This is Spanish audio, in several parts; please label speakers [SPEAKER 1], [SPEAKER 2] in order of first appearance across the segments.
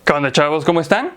[SPEAKER 1] ¿Qué onda, chavos? ¿Cómo están?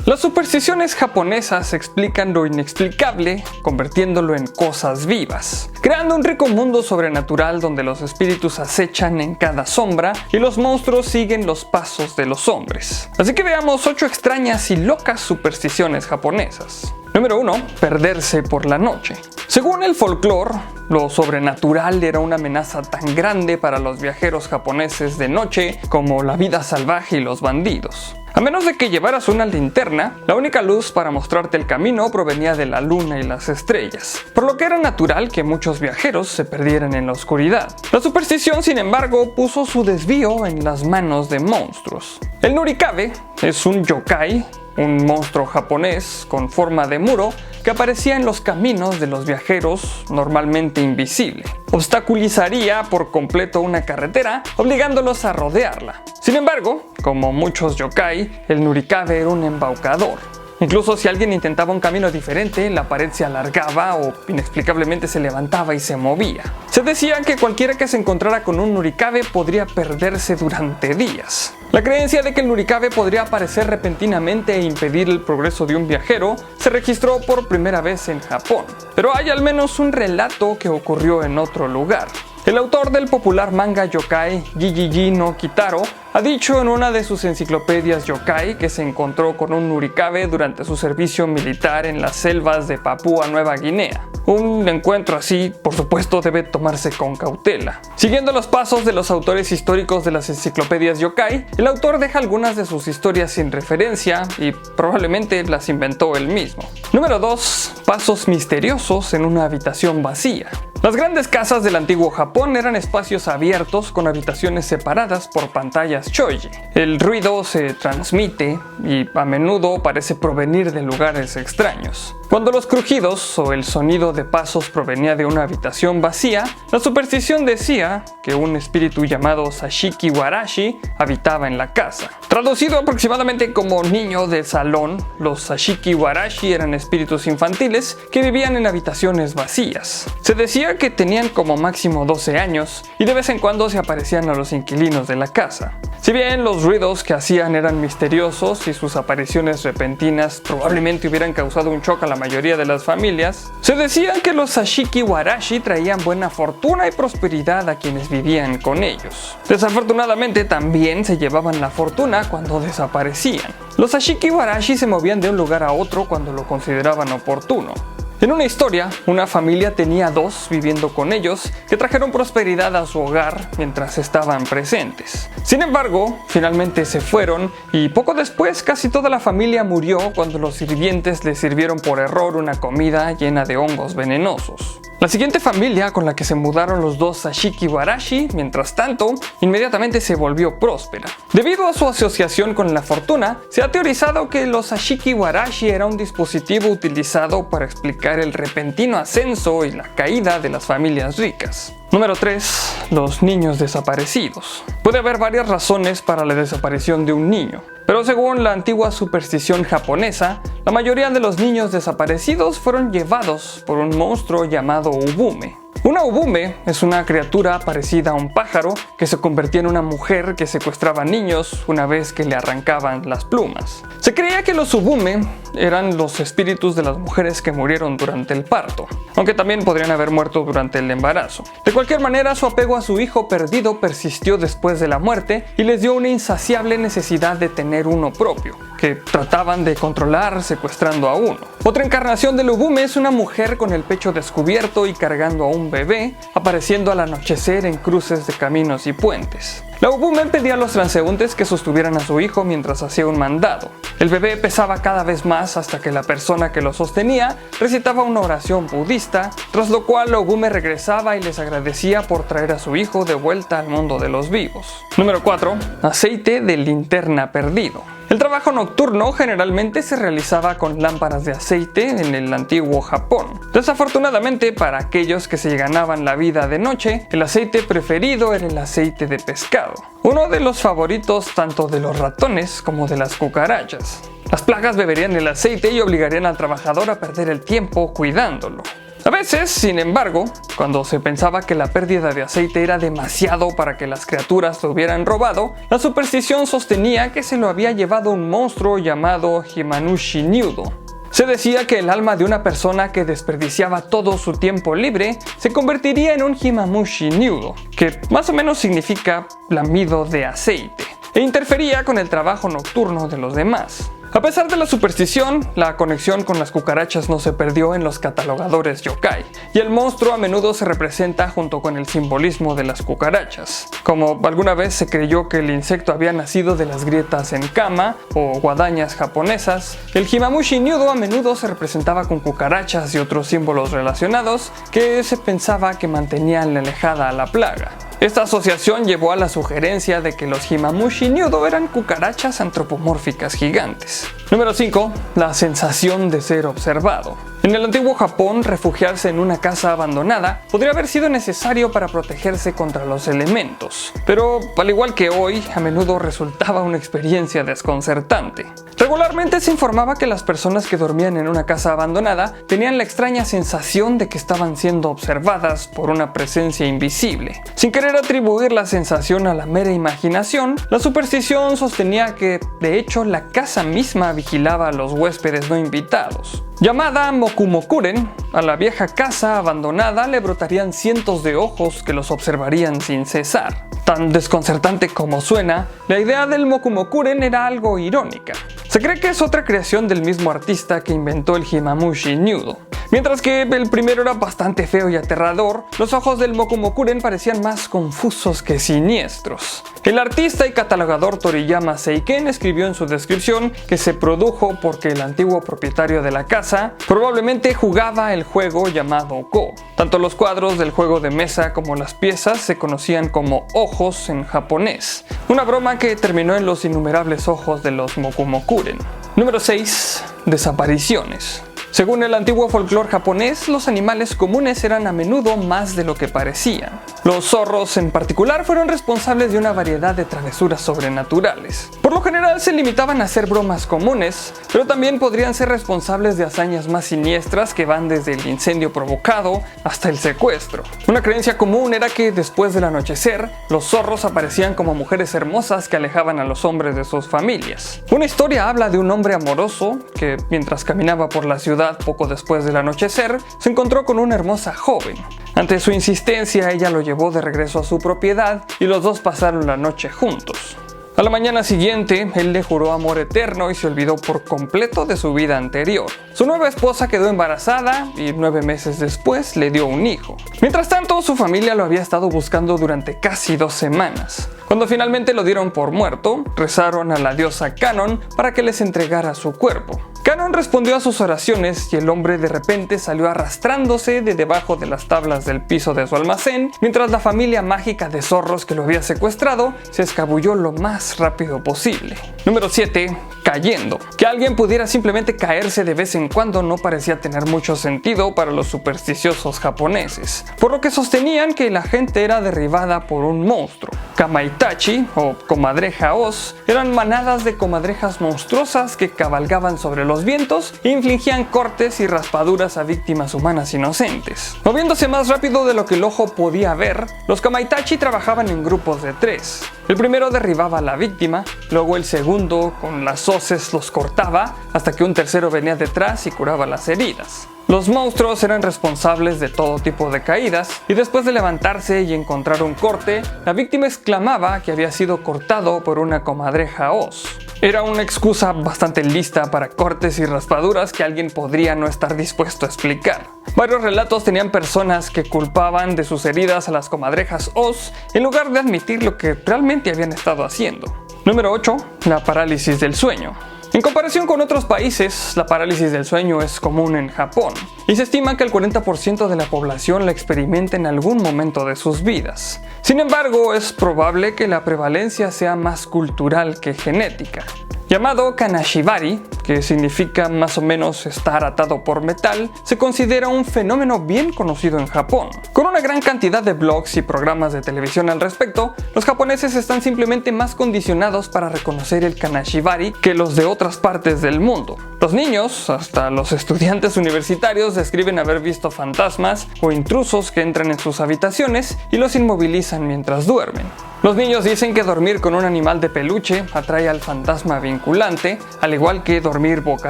[SPEAKER 1] Las supersticiones japonesas explican lo inexplicable, convirtiéndolo en cosas vivas, creando un rico mundo sobrenatural donde los espíritus acechan en cada sombra y los monstruos siguen los pasos de los hombres. Así que veamos 8 extrañas y locas supersticiones japonesas. Número 1. Perderse por la noche. Según el folclore, lo sobrenatural era una amenaza tan grande para los viajeros japoneses de noche como la vida salvaje y los bandidos. A menos de que llevaras una linterna, la única luz para mostrarte el camino provenía de la luna y las estrellas, por lo que era natural que muchos viajeros se perdieran en la oscuridad. La superstición, sin embargo, puso su desvío en las manos de monstruos. El Nurikabe es un yokai, un monstruo japonés con forma de muro que aparecía en los caminos de los viajeros, normalmente invisible. Obstaculizaría por completo una carretera, obligándolos a rodearla. Sin embargo, como muchos yokai, el Nurikabe era un embaucador. Incluso si alguien intentaba un camino diferente, la pared se alargaba o inexplicablemente se levantaba y se movía. Se decía que cualquiera que se encontrara con un Nurikabe podría perderse durante días. La creencia de que el Nurikabe podría aparecer repentinamente e impedir el progreso de un viajero se registró por primera vez en Japón, pero hay al menos un relato que ocurrió en otro lugar. El autor del popular manga yokai, Jijiji no Kitaro, ha dicho en una de sus enciclopedias yokai que se encontró con un Nurikabe durante su servicio militar en las selvas de Papúa Nueva Guinea. Un encuentro así, por supuesto, debe tomarse con cautela. Siguiendo los pasos de los autores históricos de las enciclopedias yokai, el autor deja algunas de sus historias sin referencia y probablemente las inventó él mismo. Número 2. Pasos misteriosos en una habitación vacía. Las grandes casas del antiguo Japón eran espacios abiertos con habitaciones separadas por pantallas shoji. El ruido se transmite y a menudo parece provenir de lugares extraños. Cuando los crujidos o el sonido de pasos provenía de una habitación vacía, la superstición decía que un espíritu llamado Sashiki Warashi habitaba en la casa. Traducido aproximadamente como niño de salón, los Sashiki Warashi eran espíritus infantiles que vivían en habitaciones vacías. Se decía que tenían como máximo 12 años y de vez en cuando se aparecían a los inquilinos de la casa. Si bien los ruidos que hacían eran misteriosos y sus apariciones repentinas probablemente hubieran causado un shock a la mayoría de las familias, se decía que los Sashiki Warashi traían buena fortuna y prosperidad a quienes vivían con ellos. Desafortunadamente también se llevaban la fortuna cuando desaparecían. Los Sashiki Warashi se movían de un lugar a otro cuando lo consideraban oportuno. En una historia, una familia tenía 2 viviendo con ellos que trajeron prosperidad a su hogar mientras estaban presentes. Sin embargo, finalmente se fueron y poco después casi toda la familia murió cuando los sirvientes les sirvieron por error una comida llena de hongos venenosos. La siguiente familia con la que se mudaron los 2 Sashiki Warashi, mientras tanto, inmediatamente se volvió próspera. Debido a su asociación con la fortuna, se ha teorizado que los Sashiki Warashi era un dispositivo utilizado para explicar el repentino ascenso y la caída de las familias ricas. Número 3. Los niños desaparecidos. Puede haber varias razones para la desaparición de un niño, pero según la antigua superstición japonesa, la mayoría de los niños desaparecidos fueron llevados por un monstruo llamado Ubume. Una Ubume es una criatura parecida a un pájaro que se convertía en una mujer que secuestraba niños una vez que le arrancaban las plumas. Se creía que los Ubume eran los espíritus de las mujeres que murieron durante el parto, aunque también podrían haber muerto durante el embarazo. De cualquier manera, su apego a su hijo perdido persistió después de la muerte y les dio una insaciable necesidad de tener uno propio, que trataban de controlar secuestrando a uno. Otra encarnación del Ubume es una mujer con el pecho descubierto y cargando a un bebé, apareciendo al anochecer en cruces de caminos y puentes. La Ubume pedía a los transeúntes que sostuvieran a su hijo mientras hacía un mandado. El bebé pesaba cada vez más hasta que la persona que lo sostenía recitaba una oración budista, tras lo cual la Ubume regresaba y les agradecía por traer a su hijo de vuelta al mundo de los vivos. Número 4. Aceite de linterna perdido. El trabajo nocturno generalmente se realizaba con lámparas de aceite en el antiguo Japón. Desafortunadamente, para aquellos que se ganaban la vida de noche, el aceite preferido era el aceite de pescado, uno de los favoritos tanto de los ratones como de las cucarachas. Las plagas beberían el aceite y obligarían al trabajador a perder el tiempo cuidándolo. A veces, sin embargo, cuando se pensaba que la pérdida de aceite era demasiado para que las criaturas lo hubieran robado, la superstición sostenía que se lo había llevado un monstruo llamado Himanushi Nyudo. Se decía que el alma de una persona que desperdiciaba todo su tiempo libre se convertiría en un Himamushi Nyudo, que más o menos significa lamido de aceite, e interfería con el trabajo nocturno de los demás. A pesar de la superstición, la conexión con las cucarachas no se perdió en los catalogadores yokai, y el monstruo a menudo se representa junto con el simbolismo de las cucarachas. Como alguna vez se creyó que el insecto había nacido de las grietas en kama o guadañas japonesas, el Himamushi Nyudo a menudo se representaba con cucarachas y otros símbolos relacionados que se pensaba que mantenían alejada a la plaga. Esta asociación llevó a la sugerencia de que los Himamushi Nyudo eran cucarachas antropomórficas gigantes. Número 5. La sensación de ser observado. En el antiguo Japón, refugiarse en una casa abandonada podría haber sido necesario para protegerse contra los elementos, pero al igual que hoy, a menudo resultaba una experiencia desconcertante. Regularmente se informaba que las personas que dormían en una casa abandonada tenían la extraña sensación de que estaban siendo observadas por una presencia invisible. Sin querer atribuir la sensación a la mera imaginación, la superstición sostenía que, de hecho, la casa misma vigilaba a los huéspedes no invitados. Llamada Mokumokuren, a la vieja casa abandonada le brotarían cientos de ojos que los observarían sin cesar. Tan desconcertante como suena, la idea del Mokumokuren era algo irónica. Se cree que es otra creación del mismo artista que inventó el Himamushi Nyudo. Mientras que el primero era bastante feo y aterrador, los ojos del Mokumokuren parecían más confusos que siniestros. El artista y catalogador Toriyama Seiken escribió en su descripción que se produjo porque el antiguo propietario de la casa probablemente jugaba el juego llamado Go. Tanto los cuadros del juego de mesa como las piezas se conocían como ojos en japonés, una broma que terminó en los innumerables ojos de los Mokumokuren. Número 6. Desapariciones. Según el antiguo folclore japonés, los animales comunes eran a menudo más de lo que parecían. Los zorros en particular fueron responsables de una variedad de travesuras sobrenaturales. Por lo general se limitaban a hacer bromas comunes, pero también podrían ser responsables de hazañas más siniestras que van desde el incendio provocado hasta el secuestro. Una creencia común era que después del anochecer, los zorros aparecían como mujeres hermosas que alejaban a los hombres de sus familias. Una historia habla de un hombre amoroso que, mientras caminaba por la ciudad poco después del anochecer, se encontró con una hermosa joven. Ante su insistencia, ella lo llevó de regreso a su propiedad y los dos pasaron la noche juntos. A la mañana siguiente, él le juró amor eterno y se olvidó por completo de su vida anterior. Su nueva esposa quedó embarazada y 9 meses después le dio un hijo. Mientras tanto, su familia lo había estado buscando durante casi 2 semanas. Cuando finalmente lo dieron por muerto, rezaron a la diosa Kannon para que les entregara su cuerpo. Kannon respondió a sus oraciones y el hombre de repente salió arrastrándose de debajo de las tablas del piso de su almacén, mientras la familia mágica de zorros que lo había secuestrado se escabulló lo más rápido posible. Número 7. Cayendo. Que alguien pudiera simplemente caerse de vez en cuando no parecía tener mucho sentido para los supersticiosos japoneses, por lo que sostenían que la gente era derribada por un monstruo. Kamaitachi, o comadreja Oz, eran manadas de comadrejas monstruosas que cabalgaban sobre los vientos e infligían cortes y raspaduras a víctimas humanas inocentes. Moviéndose más rápido de lo que el ojo podía ver, los Kamaitachi trabajaban en grupos de 3. El primero derribaba a la víctima, luego el segundo con las hoces los cortaba, hasta que un tercero venía detrás y curaba las heridas. Los monstruos eran responsables de todo tipo de caídas, y después de levantarse y encontrar un corte, la víctima exclamaba que había sido cortado por una comadreja Oz. Era una excusa bastante lista para cortes y raspaduras que alguien podría no estar dispuesto a explicar. Varios relatos tenían personas que culpaban de sus heridas a las comadrejas Oz en lugar de admitir lo que realmente habían estado haciendo. Número 8. La parálisis del sueño. En comparación con otros países, la parálisis del sueño es común en Japón, y se estima que el 40% de la población la experimenta en algún momento de sus vidas. Sin embargo, es probable que la prevalencia sea más cultural que genética. Llamado Kanashibari, que significa más o menos estar atado por metal, se considera un fenómeno bien conocido en Japón. Con una gran cantidad de blogs y programas de televisión al respecto, los japoneses están simplemente más condicionados para reconocer el Kanashibari que los de otras partes del mundo. Los niños, hasta los estudiantes universitarios, describen haber visto fantasmas o intrusos que entran en sus habitaciones y los inmovilizan mientras duermen. Los niños dicen que dormir con un animal de peluche atrae al fantasma vinculante, al igual que dormir boca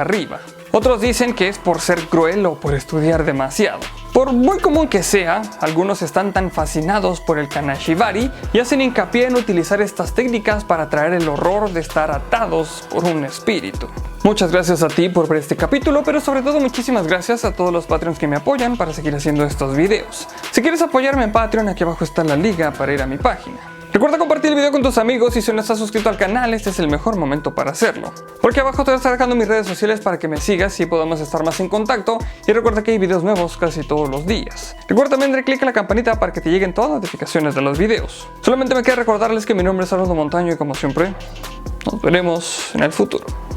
[SPEAKER 1] arriba. Otros dicen que es por ser cruel o por estudiar demasiado. Por muy común que sea, algunos están tan fascinados por el Kanashibari y hacen hincapié en utilizar estas técnicas para atraer el horror de estar atados por un espíritu. Muchas gracias a ti por ver este capítulo, pero sobre todo muchísimas gracias a todos los Patreons que me apoyan para seguir haciendo estos videos. Si quieres apoyarme en Patreon, aquí abajo está la liga para ir a mi página. Recuerda compartir el video con tus amigos y si no estás suscrito al canal, este es el mejor momento para hacerlo. Porque abajo te voy a estar dejando mis redes sociales para que me sigas y podamos estar más en contacto. Y recuerda que hay videos nuevos casi todos los días. Recuerda también darle click a la campanita para que te lleguen todas las notificaciones de los videos. Solamente me queda recordarles que mi nombre es Arnoldo Montaño y como siempre, nos veremos en el futuro.